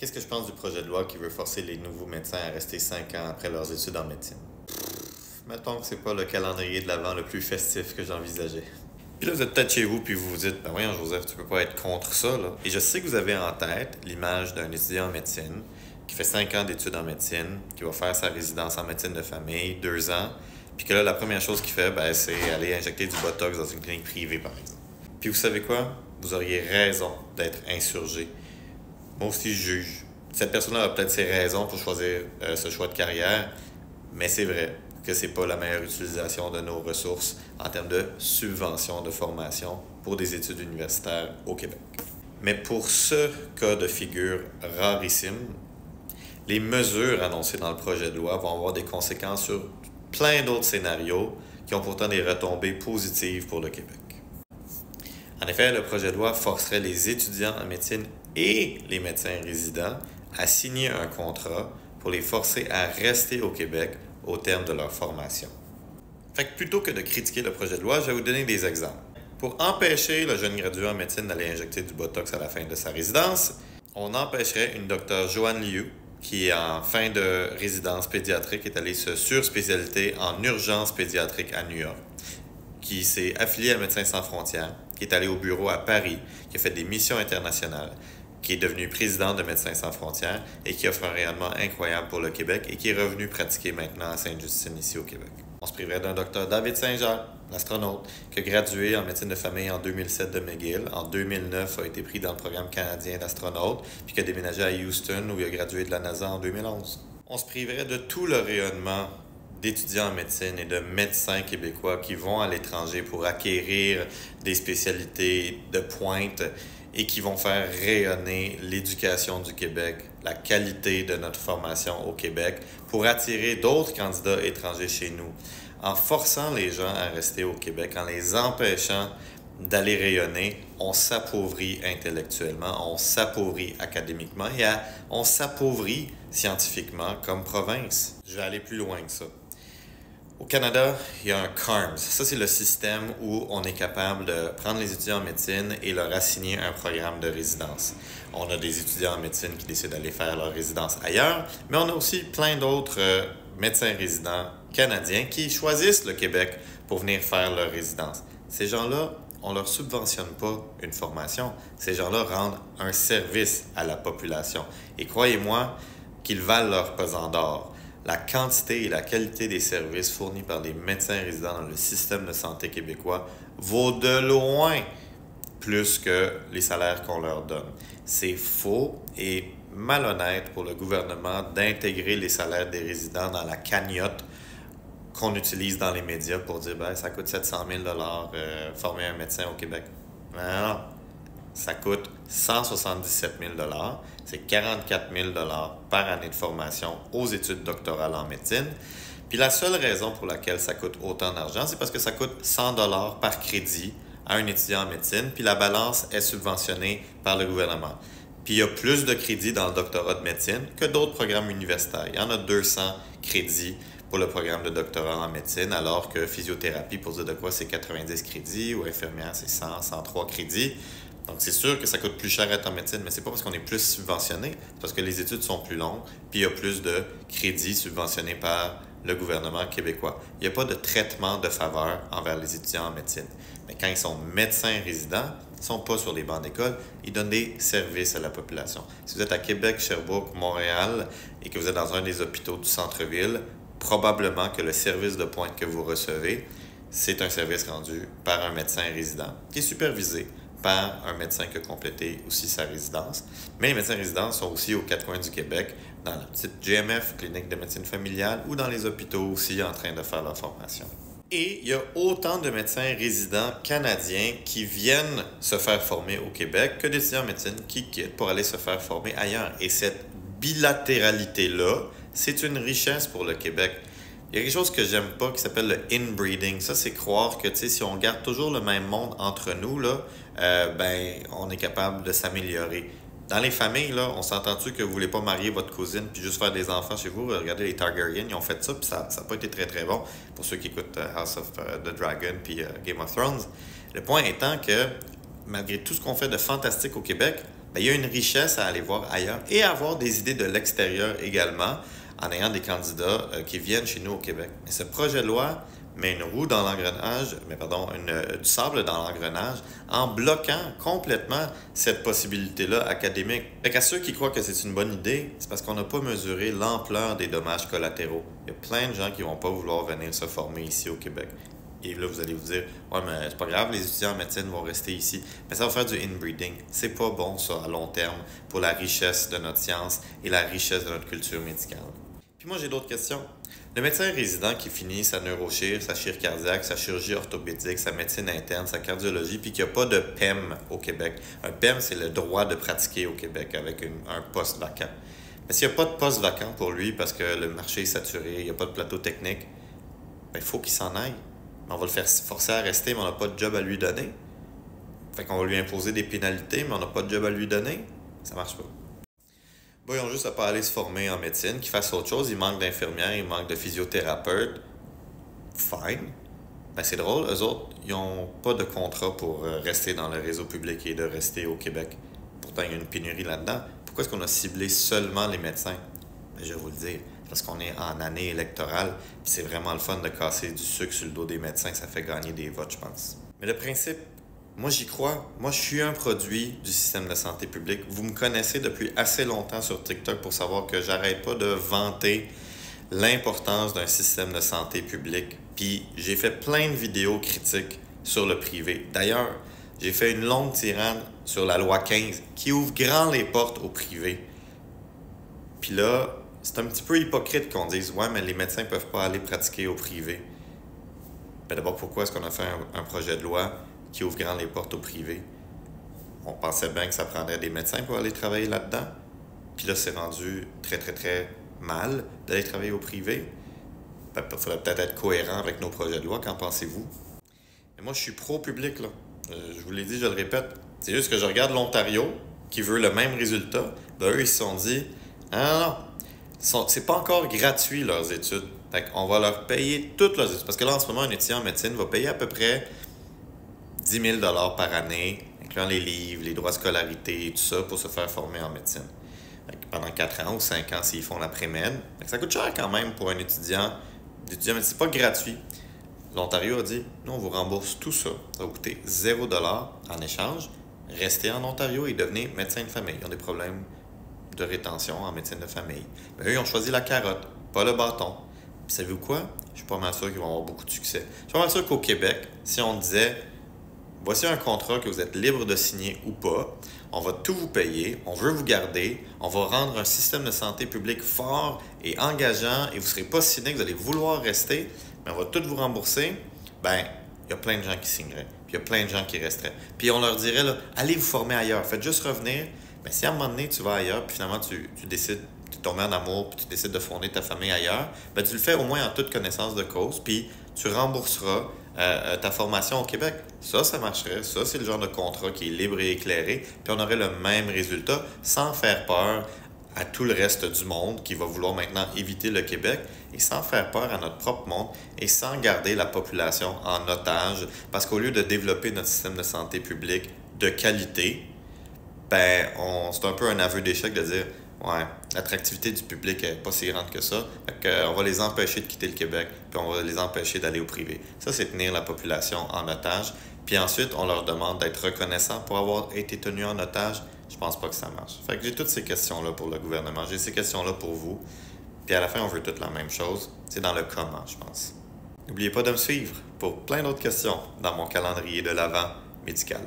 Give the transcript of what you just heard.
Qu'est-ce que je pense du projet de loi qui veut forcer les nouveaux médecins à rester 5 ans après leurs études en médecine? Mettons que c'est pas le calendrier de l'Avent le plus festif que j'envisageais. Puis là, vous êtes peut-être chez vous, puis vous vous dites, ben voyons, Joseph, tu peux pas être contre ça, là. Et je sais que vous avez en tête l'image d'un étudiant en médecine qui fait 5 ans d'études en médecine, qui va faire sa résidence en médecine de famille, 2 ans, puis que là, la première chose qu'il fait, ben, c'est aller injecter du Botox dans une clinique privée, par exemple. Puis vous savez quoi? Vous auriez raison d'être insurgé. Moi aussi, je juge. Cette personne-là a peut-être ses raisons pour choisir ce choix de carrière, mais c'est vrai que c'est pas la meilleure utilisation de nos ressources en termes de subventions de formation pour des études universitaires au Québec. Mais pour ce cas de figure rarissime, les mesures annoncées dans le projet de loi vont avoir des conséquences sur plein d'autres scénarios qui ont pourtant des retombées positives pour le Québec. En effet, le projet de loi forcerait les étudiants en médecine et les médecins résidents à signer un contrat pour les forcer à rester au Québec au terme de leur formation. Fait que plutôt que de critiquer le projet de loi, je vais vous donner des exemples. Pour empêcher le jeune gradué en médecine d'aller injecter du Botox à la fin de sa résidence, on empêcherait une docteure Joanne Liu, qui est en fin de résidence pédiatrique, est allée se surspécialité en urgence pédiatrique à New York, qui s'est affiliée à Médecins sans frontières, qui est allée au bureau à Paris, qui a fait des missions internationales, qui est devenue présidente de Médecins sans frontières et qui offre un rayonnement incroyable pour le Québec et qui est revenue pratiquer maintenant à Sainte-Justine ici au Québec. On se priverait d'un docteur David Saint-Jacques, l'astronaute, qui a gradué en médecine de famille en 2007 de McGill. En 2009, a été pris dans le programme canadien d'astronautes, puis qui a déménagé à Houston où il a gradué de la NASA en 2011. On se priverait de tout le rayonnement d'étudiants en médecine et de médecins québécois qui vont à l'étranger pour acquérir des spécialités de pointe et qui vont faire rayonner l'éducation du Québec, la qualité de notre formation au Québec, pour attirer d'autres candidats étrangers chez nous. En forçant les gens à rester au Québec, en les empêchant d'aller rayonner, on s'appauvrit intellectuellement, on s'appauvrit académiquement et on s'appauvrit scientifiquement comme province. Je vais aller plus loin que ça. Au Canada, il y a un CARMS. Ça, c'est le système où on est capable de prendre les étudiants en médecine et leur assigner un programme de résidence. On a des étudiants en médecine qui décident d'aller faire leur résidence ailleurs, mais on a aussi plein d'autres médecins résidents canadiens qui choisissent le Québec pour venir faire leur résidence. Ces gens-là, on ne leur subventionne pas une formation. Ces gens-là rendent un service à la population. Et croyez-moi qu'ils valent leur pesant d'or. La quantité et la qualité des services fournis par les médecins résidents dans le système de santé québécois vaut de loin plus que les salaires qu'on leur donne. C'est faux et malhonnête pour le gouvernement d'intégrer les salaires des résidents dans la cagnotte qu'on utilise dans les médias pour dire ben, ça coûte 700 000 former un médecin au Québec. Non. Ça coûte 177 000 c'est 44 000 par année de formation aux études doctorales en médecine. Puis la seule raison pour laquelle ça coûte autant d'argent, c'est parce que ça coûte 100 par crédit à un étudiant en médecine, puis la balance est subventionnée par le gouvernement. Puis il y a plus de crédits dans le doctorat de médecine que d'autres programmes universitaires. Il y en a 200 crédits pour le programme de doctorat en médecine, alors que physiothérapie, pour dire de quoi, c'est 90 crédits, ou infirmière, c'est 100, 103 crédits. Donc, c'est sûr que ça coûte plus cher à être en médecine, mais c'est pas parce qu'on est plus subventionné, c'est parce que les études sont plus longues, puis il y a plus de crédits subventionnés par le gouvernement québécois. Il n'y a pas de traitement de faveur envers les étudiants en médecine. Mais quand ils sont médecins résidents, ils ne sont pas sur les bancs d'école, ils donnent des services à la population. Si vous êtes à Québec, Sherbrooke, Montréal, et que vous êtes dans un des hôpitaux du centre-ville, probablement que le service de pointe que vous recevez, c'est un service rendu par un médecin résident qui est supervisé par un médecin qui a complété aussi sa résidence. Mais les médecins résidents sont aussi aux quatre coins du Québec, dans la petite GMF, clinique de médecine familiale, ou dans les hôpitaux aussi en train de faire leur formation. Et il y a autant de médecins résidents canadiens qui viennent se faire former au Québec que d'étudiants en médecine qui quittent pour aller se faire former ailleurs. Et cette bilatéralité-là, c'est une richesse pour le Québec. Il y a quelque chose que j'aime pas qui s'appelle le inbreeding. Ça, c'est croire que si on garde toujours le même monde entre nous, là, on est capable de s'améliorer. Dans les familles, là, on s'entend-tu que vous voulez pas marier votre cousine puis juste faire des enfants chez vous? Regardez les Targaryen, ils ont fait ça puis ça n'a pas été très très bon pour ceux qui écoutent House of the Dragon puis Game of Thrones. Le point étant que malgré tout ce qu'on fait de fantastique au Québec, bien, il y a une richesse à aller voir ailleurs et à avoir des idées de l'extérieur également en ayant des candidats qui viennent chez nous au Québec. Mais ce projet de loi met une roue dans l'engrenage, du sable dans l'engrenage en bloquant complètement cette possibilité-là académique. Fait qu'à ceux qui croient que c'est une bonne idée, c'est parce qu'on n'a pas mesuré l'ampleur des dommages collatéraux. Il y a plein de gens qui vont pas vouloir venir se former ici au Québec. Et là, vous allez vous dire, ouais, mais c'est pas grave, les étudiants en médecine vont rester ici. Mais ça va faire du inbreeding. C'est pas bon, ça, à long terme, pour la richesse de notre science et la richesse de notre culture médicale. Puis moi, j'ai d'autres questions. Le médecin résident qui finit sa neurochir, sa chirurgie cardiaque, sa chirurgie orthopédique, sa médecine interne, sa cardiologie, puis qu'il n'y a pas de PEM au Québec. Un PEM, c'est le droit de pratiquer au Québec avec un poste vacant. Mais s'il n'y a pas de poste vacant pour lui parce que le marché est saturé, il n'y a pas de plateau technique, bien, il faut qu'il s'en aille. On va le faire forcer à rester, mais on n'a pas de job à lui donner. Fait qu'on va lui imposer des pénalités, mais on n'a pas de job à lui donner. Ça marche pas. Bon, ils ont juste à pas aller se former en médecine, qu'ils fassent autre chose. Il manque d'infirmières, il manque de physiothérapeutes. Fine. Ben, c'est drôle, eux autres, ils n'ont pas de contrat pour rester dans le réseau public et de rester au Québec. Pourtant, il y a une pénurie là-dedans. Pourquoi est-ce qu'on a ciblé seulement les médecins? Ben, je vais vous le dire. Parce qu'on est en année électorale, puis c'est vraiment le fun de casser du sucre sur le dos des médecins, ça fait gagner des votes, je pense. Mais le principe, moi j'y crois. Moi je suis un produit du système de santé publique. Vous me connaissez depuis assez longtemps sur TikTok pour savoir que j'arrête pas de vanter l'importance d'un système de santé publique. Puis j'ai fait plein de vidéos critiques sur le privé. D'ailleurs, j'ai fait une longue tirade sur la loi 15 qui ouvre grand les portes au privé. Puis là, c'est un petit peu hypocrite qu'on dise « Ouais, mais les médecins ne peuvent pas aller pratiquer au privé. » Ben d'abord, pourquoi est-ce qu'on a fait un projet de loi qui ouvre grand les portes au privé? On pensait bien que ça prendrait des médecins pour aller travailler là-dedans. Puis là, c'est rendu très, très, très mal d'aller travailler au privé. Ben, il faudrait peut-être être cohérent avec nos projets de loi. Qu'en pensez-vous? Mais moi, je suis pro-public, là. Je vous l'ai dit, je le répète. C'est juste que je regarde l'Ontario, qui veut le même résultat. Ben, eux, ils se sont dit « Ah non, c'est pas encore gratuit leurs études. Fait qu'on va leur payer toutes leurs études. » Parce que là, en ce moment, un étudiant en médecine va payer à peu près 10 000 $ par année, incluant les livres, les droits de scolarité et tout ça, pour se faire former en médecine. Fait que pendant 4 ans ou 5 ans, s'ils font la pré-med. Ça coûte cher quand même pour un étudiant. Mais c'est pas gratuit. L'Ontario a dit, nous, on vous rembourse tout ça. Ça va coûter 0 $ en échange. Restez en Ontario et devenez médecin de famille. Ils ont des problèmes de rétention en médecine de famille. Mais eux, ils ont choisi la carotte, pas le bâton. Puis savez-vous quoi? Je suis pas mal sûr qu'ils vont avoir beaucoup de succès. Je suis pas mal sûr qu'au Québec, si on disait, voici un contrat que vous êtes libre de signer ou pas, on va tout vous payer, on veut vous garder, on va rendre un système de santé publique fort et engageant et vous ne serez pas cynique, vous allez vouloir rester, mais on va tout vous rembourser, ben il y a plein de gens qui signeraient, puis il y a plein de gens qui resteraient. Puis on leur dirait, là, allez vous former ailleurs, faites juste revenir. Mais si à un moment donné, tu vas ailleurs, puis finalement, tu décides de tomber en amour, puis tu décides de fonder ta famille ailleurs, ben tu le fais au moins en toute connaissance de cause, puis tu rembourseras ta formation au Québec. Ça marcherait. Ça, c'est le genre de contrat qui est libre et éclairé, puis on aurait le même résultat sans faire peur à tout le reste du monde qui va vouloir maintenant éviter le Québec et sans faire peur à notre propre monde et sans garder la population en otage, parce qu'au lieu de développer notre système de santé publique de qualité, ben, c'est un peu un aveu d'échec de dire « Ouais, l'attractivité du public n'est pas si grande que ça. On va les empêcher de quitter le Québec, puis on va les empêcher d'aller au privé. » Ça, c'est tenir la population en otage. Puis ensuite, on leur demande d'être reconnaissants pour avoir été tenus en otage. Je pense pas que ça marche. Fait que j'ai toutes ces questions-là pour le gouvernement. J'ai ces questions-là pour vous. Puis à la fin, on veut toutes la même chose. C'est dans le comment, je pense. N'oubliez pas de me suivre pour plein d'autres questions dans mon calendrier de l'Avent médical.